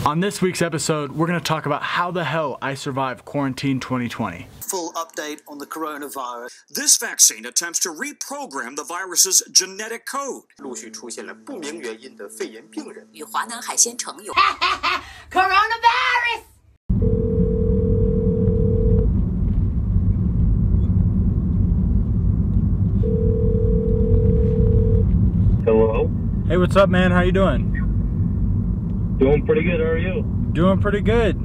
On this week's episode, we're going to talk about how the hell I survived quarantine 2020. Full update on the coronavirus. This vaccine attempts to reprogram the virus's genetic code. 陆续出现了不明原因的肺炎病人。与华南海鲜城有 Coronavirus! Hello? Hey, what's up, man? How you doing? Doing pretty good, how are you? Doing pretty good.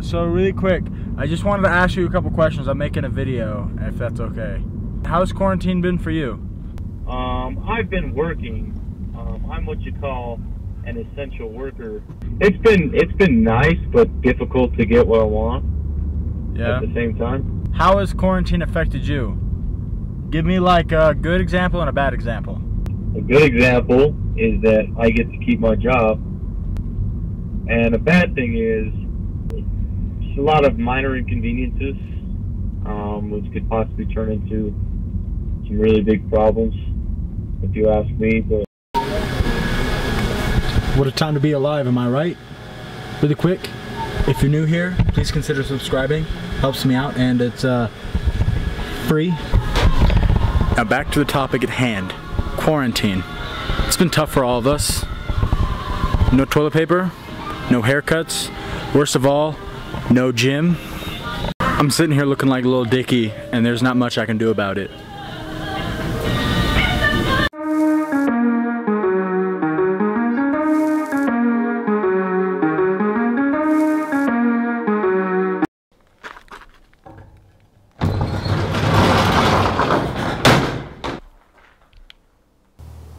So really quick, I just wanted to ask you a couple questions. I'm making a video, if that's okay. How's quarantine been for you? I've been working. I'm what you call an essential worker. It's been nice, but difficult to get what I want at the same time. How has quarantine affected you? Give me like a good example and a bad example. A good example is that I get to keep my job. And a bad thing is just a lot of minor inconveniences, which could possibly turn into some really big problems, if you ask me. But What a time to be alive, am I right? Really quick, if you're new here, please consider subscribing. Helps me out, and it's free. Now back to the topic at hand, quarantine. It's been tough for all of us. No toilet paper, no haircuts, worst of all, no gym. I'm sitting here looking like Lil Dicky, and there's not much I can do about it.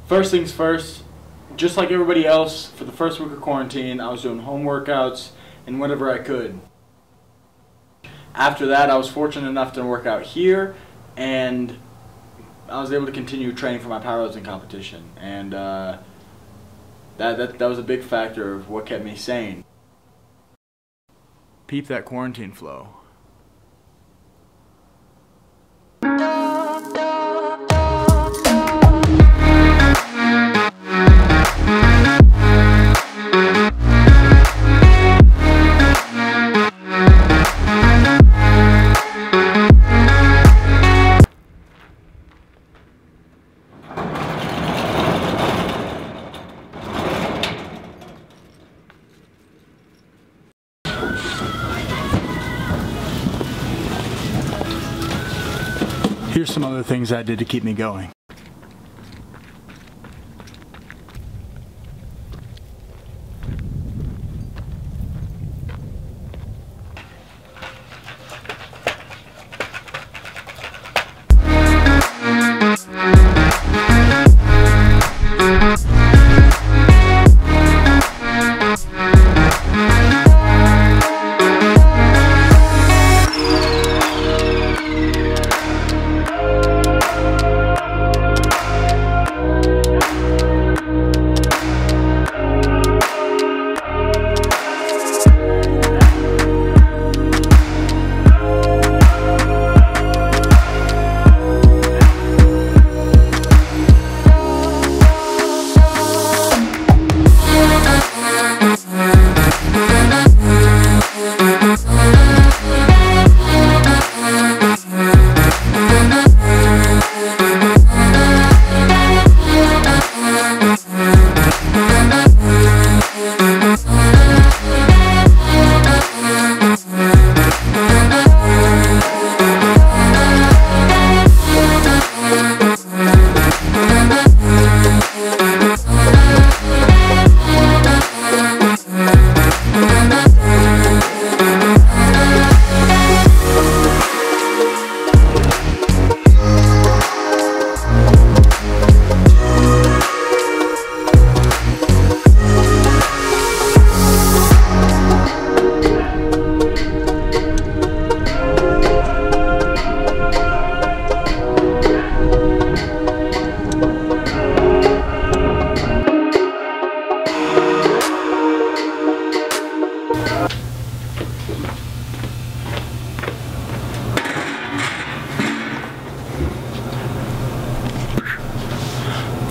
First things first, just like everybody else, for the first week of quarantine, I was doing home workouts and whatever I could. After that, I was fortunate enough to work out here, and I was able to continue training for my powerlifting competition. And that was a big factor of what kept me sane. Peep that quarantine flow. Here's some other things I did to keep me going.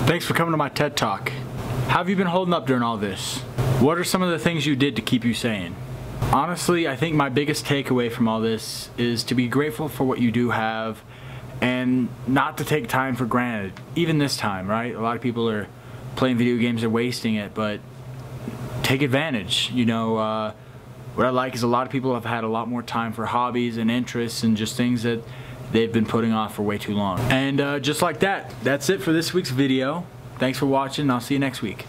Thanks for coming to my TED Talk. How have you been holding up during all this? What are some of the things you did to keep you sane? Honestly, I think my biggest takeaway from all this is to be grateful for what you do have and not to take time for granted. Even this time, right? A lot of people are playing video games, they're wasting it, but take advantage. You know, what I like is a lot of people have had a lot more time for hobbies and interests and just things that they've been putting off for way too long. And just like that, that's it for this week's video. Thanks for watching, and I'll see you next week.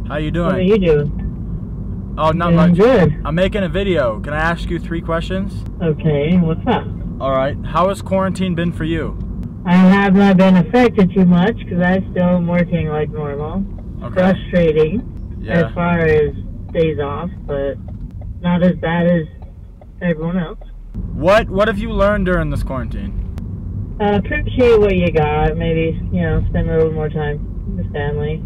How you doing? What are you doing? Oh, not Doing much. good. I'm making a video. Can I ask you 3 questions? Okay, what's up? Alright. How has quarantine been for you? I have not been affected too much because I still am working like normal. Okay. Frustrating as far as days off, but not as bad as everyone else. What have you learned during this quarantine? Appreciate what you got. Maybe, you know, spend a little more time with family.